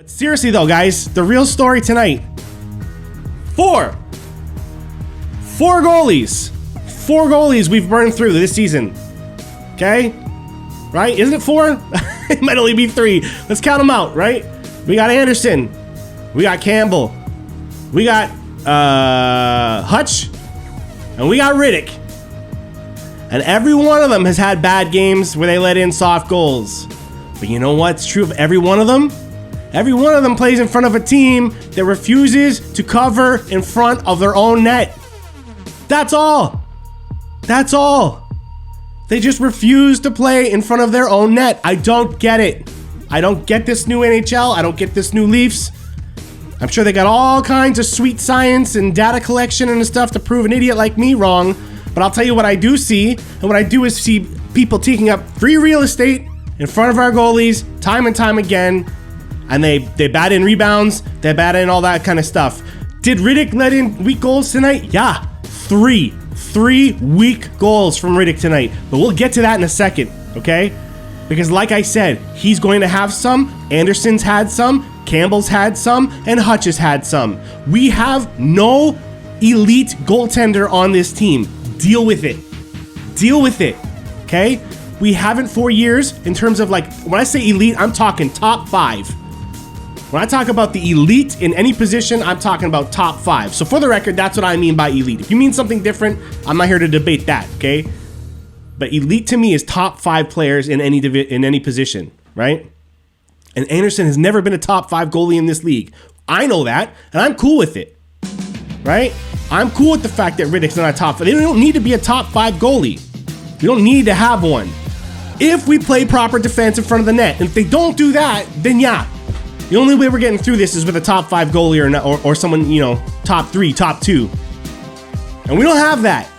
Seriously though, guys, the real story tonight. Four goalies. 4 goalies we've burned through this season. Okay? Right? Isn't it 4? It might only be 3. Let's count them out, right? We got Anderson. We got Campbell. We got Hutch. And we got Riddick. And every one of them has had bad games where they let in soft goals. But you know what's true of every one of them? Every one of them plays in front of a team that refuses to cover in front of their own net. That's all. That's all. They just refuse to play in front of their own net. I don't get it. I don't get this new NHL. I don't get this new Leafs. I'm sure they got all kinds of sweet science and data collection and stuff to prove an idiot like me wrong. But I'll tell you what I do see. And what I do is see people taking up free real estate in front of our goalies time and time again. And they bat in rebounds. They bat in all that kind of stuff. Did Riddick let in weak goals tonight? Yeah. 3 weak goals from Riddick tonight. But we'll get to that in a second, okay? Because like I said, he's going to have some. Anderson's had some. Campbell's had some. And Hutch has had some. We have no elite goaltender on this team. Deal with it. Deal with it, okay? We haven't for years in terms of like, when I say elite, I'm talking top 5. When I talk about the elite in any position, I'm talking about top 5. So for the record, that's what I mean by elite. If you mean something different, I'm not here to debate that, okay? But elite to me is top 5 players in any position, right? And Anderson has never been a top 5 goalie in this league. I know that, and I'm cool with it, right? I'm cool with the fact that Riddick's not a top 5. They don't need to be a top 5 goalie. We don't need to have one. If we play proper defense in front of the net, and if they don't do that, then yeah. The only way we're getting through this is with a top 5 goalie or someone, you know, top 3, top 2. And we don't have that,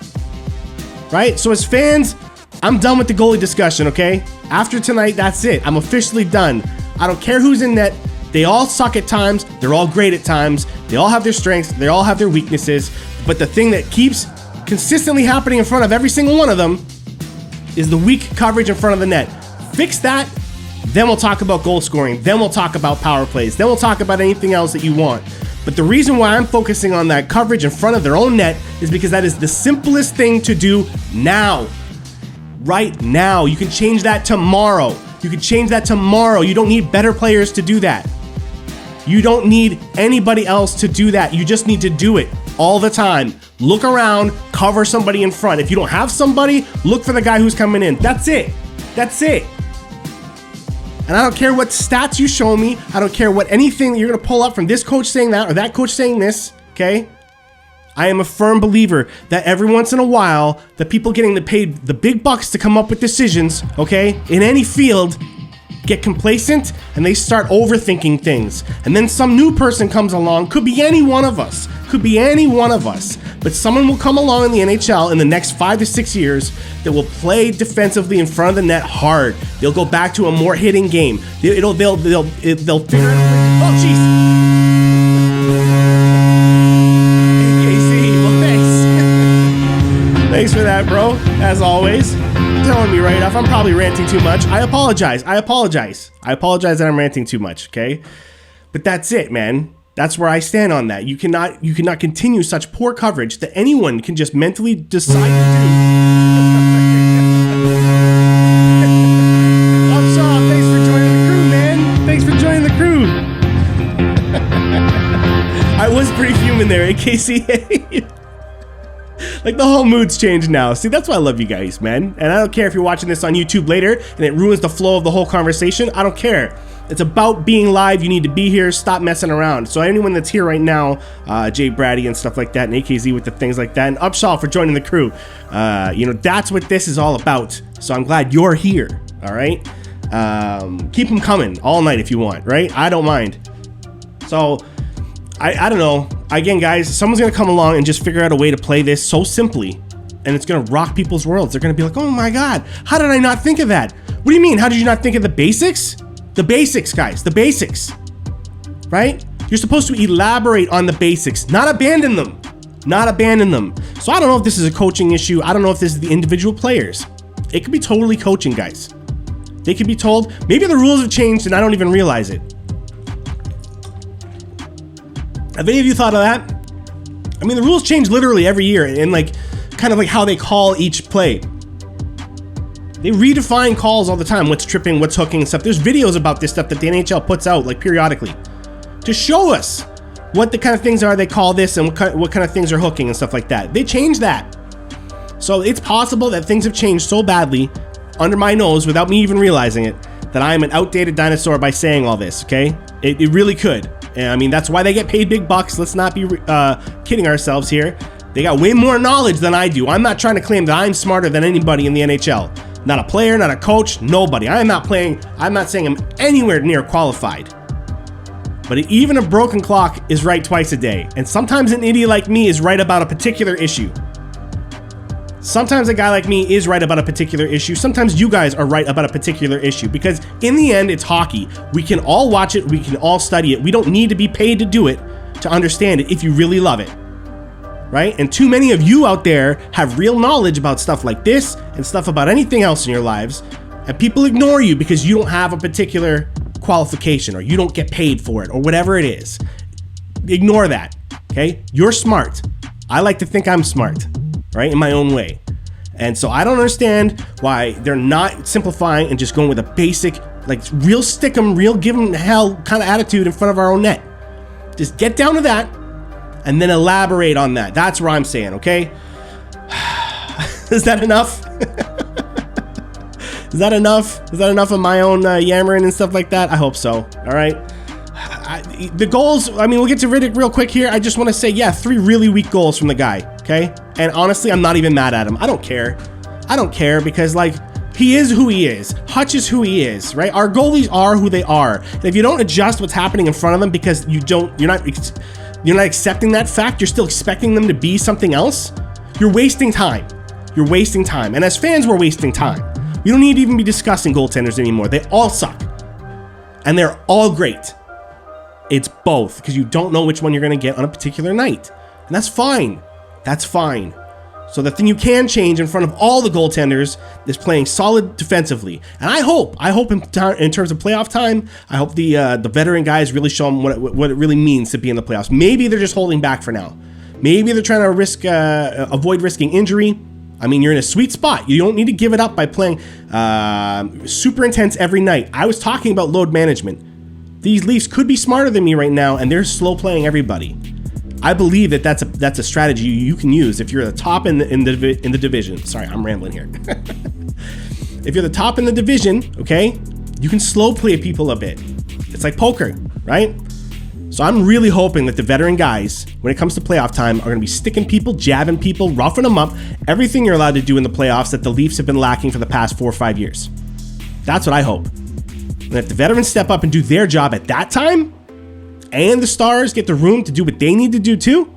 right? So as fans, I'm done with the goalie discussion, okay? After tonight, that's it. I'm officially done. I don't care who's in net. They all suck at times. They're all great at times. They all have their strengths. They all have their weaknesses. But the thing that keeps consistently happening in front of every single one of them is the weak coverage in front of the net. Fix that. Then we'll talk about goal scoring. Then we'll talk about power plays. Then we'll talk about anything else that you want. But the reason why I'm focusing on that coverage in front of their own net is because that is the simplest thing to do now. Right now. You can change that tomorrow. You can change that tomorrow. You don't need better players to do that. You don't need anybody else to do that. You just need to do it all the time. Look around, cover somebody in front. If you don't have somebody, look for the guy who's coming in. That's it. That's it. And I don't care what stats you show me. I don't care what anything that you're going to pull up from this coach saying that or that coach saying this, okay? I am a firm believer that every once in a while, the people getting paid the big bucks to come up with decisions, okay, in any field, get complacent and they start overthinking things. And then some new person comes along, could be any one of us, but someone will come along in the NHL in the next 5 to 6 years that will play defensively in front of the net hard. They'll go back to a more hitting game. They'll figure out. Oh, jeez. Hey, KC, well, thanks. Thanks for that, bro. As always, telling me right off. I'm probably ranting too much. I apologize that I'm ranting too much. Okay, but that's it, man. That's where I stand on that. You cannot continue such poor coverage that anyone can just mentally decide to do. I'm Shaw. Thanks for joining the crew, man. Thanks for joining the crew. I was pretty human there, KC. Like the whole mood's changed now. See, that's why I love you guys, man. And I don't care if you're watching this on YouTube later and it ruins the flow of the whole conversation. I don't care. It's about being live. You need to be here. Stop messing around. So anyone that's here right now, Jay Brady and stuff like that, and AKZ with the things like that, and Upshaw for joining the crew. That's what this is all about. So I'm glad you're here. All right. Keep them coming all night if you want. Right. I don't mind. So I don't know. Again, guys, someone's going to come along and just figure out a way to play this so simply, and it's going to rock people's worlds. They're going to be like, oh my God, how did I not think of that? What do you mean? How did you not think of the basics? The basics, guys, the basics, right? You're supposed to elaborate on the basics, not abandon them, So I don't know if this is a coaching issue. I don't know if this is the individual players. It could be totally coaching, guys. They could be told, maybe the rules have changed and I don't even realize it. Have any of you thought of that? I mean, the rules change literally every year, and like kind of like how they call each play. They redefine calls all the time. What's tripping, what's hooking and stuff. There's videos about this stuff that the NHL puts out like periodically to show us what the kind of things are they call this and what kind of things are hooking and stuff like that. They change that. So it's possible that things have changed so badly under my nose without me even realizing it that I am an outdated dinosaur by saying all this, okay? It really could. And I mean, that's why they get paid big bucks. Let's not be kidding ourselves here. They got way more knowledge than I do. I'm not trying to claim that I'm smarter than anybody in the NHL. Not a player, not a coach, nobody. I'm not saying I'm anywhere near qualified. But even a broken clock is right twice a day. And sometimes an idiot like me is right about a particular issue. Sometimes a guy like me is right about a particular issue. Sometimes you guys are right about a particular issue. Because in the end, it's hockey. We can all watch it. We can all study it. We don't need to be paid to do it to understand it if you really love it. Right? And too many of you out there have real knowledge about stuff like this and stuff about anything else in your lives, and people ignore you because you don't have a particular qualification or you don't get paid for it or whatever it is. Ignore that, okay? You're smart. I like to think I'm smart, right? In my own way. And so I don't understand why they're not simplifying and just going with a basic, like real stick 'em, real give 'em hell kind of attitude in front of our own net. Just get down to that. And then elaborate on that. That's what I'm saying, okay? Is that enough? Is that enough? Is that enough of my own yammering and stuff like that? I hope so, all right? The goals, I mean, we'll get to Riddick real quick here. I just want to say, yeah, 3 really weak goals from the guy, okay? And honestly, I'm not even mad at him. I don't care. I don't care because, like, he is who he is. Hutch is who he is, right? Our goalies are who they are. And if you don't adjust what's happening in front of them because you're not accepting that fact, you're still expecting them to be something else, you're wasting time. You're wasting time. And as fans, we're wasting time. We don't need to even be discussing goaltenders anymore. They all suck. And they're all great. It's both, because you don't know which one you're going to get on a particular night. And that's fine. That's fine. So the thing you can change in front of all the goaltenders is playing solid defensively. And I hope in terms of playoff time, I hope the veteran guys really show them what it really means to be in the playoffs. Maybe they're just holding back for now. Maybe they're trying to avoid risking injury. I mean, you're in a sweet spot. You don't need to give it up by playing super intense every night. I was talking about load management. These Leafs could be smarter than me right now, and they're slow playing everybody. I believe that that's a strategy you can use if you're the top in the division. Sorry, I'm rambling here. If you're the top in the division, okay, you can slow play people a bit. It's like poker, right? So I'm really hoping that the veteran guys, when it comes to playoff time, are going to be sticking people, jabbing people, roughing them up, everything you're allowed to do in the playoffs that the Leafs have been lacking for the past 4 or 5 years. That's what I hope. And if the veterans step up and do their job at that time, and the Stars get the room to do what they need to do too,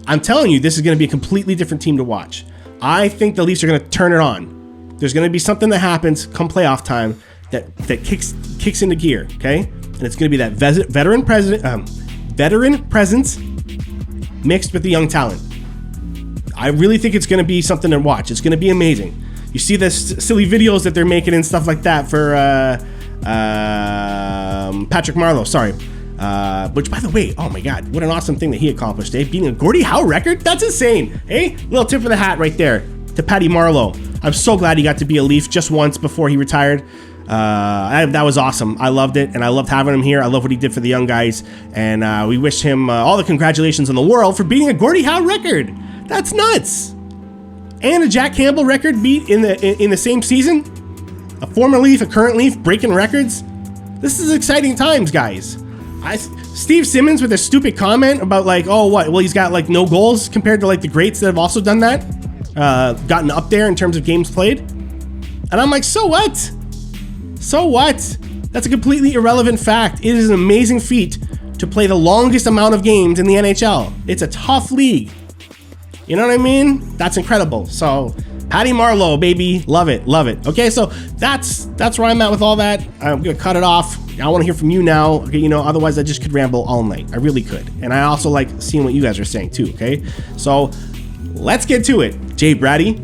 I'm telling you, this is going to be a completely different team to watch. I think the Leafs are going to turn it on. There's going to be something that happens come playoff time that kicks into gear, okay? And it's going to be that veteran presence mixed with the young talent. I really think it's going to be something to watch. It's going to be amazing. You see the silly videos that they're making and stuff like that for Patrick Marleau, sorry. Which, by the way, oh my God, what an awesome thing that he accomplished, eh? Beating a Gordie Howe record? That's insane, eh? Little tip of the hat right there to Patty Marleau. I'm so glad he got to be a Leaf just once before he retired. That was awesome. I loved it, and I loved having him here. I love what he did for the young guys, and we wish him all the congratulations in the world for beating a Gordie Howe record. That's nuts. And a Jack Campbell record beat in the same season. A former Leaf, a current Leaf, breaking records. This is exciting times, guys. Steve Simmons with a stupid comment about like, oh, what? Well, he's got like no goals compared to like the greats that have also done that, gotten up there in terms of games played. And I'm like, so what? So what? That's a completely irrelevant fact. It is an amazing feat to play the longest amount of games in the NHL. It's a tough league. You know what I mean? That's incredible. So Patty Marleau, baby, love it, love it. Okay, so that's where I'm at with all that. I'm gonna cut it off. I want to hear from you now. Okay, you know, otherwise I just could ramble all night. I really could, and I also like seeing what you guys are saying too. Okay, so let's get to it. Jay Brady,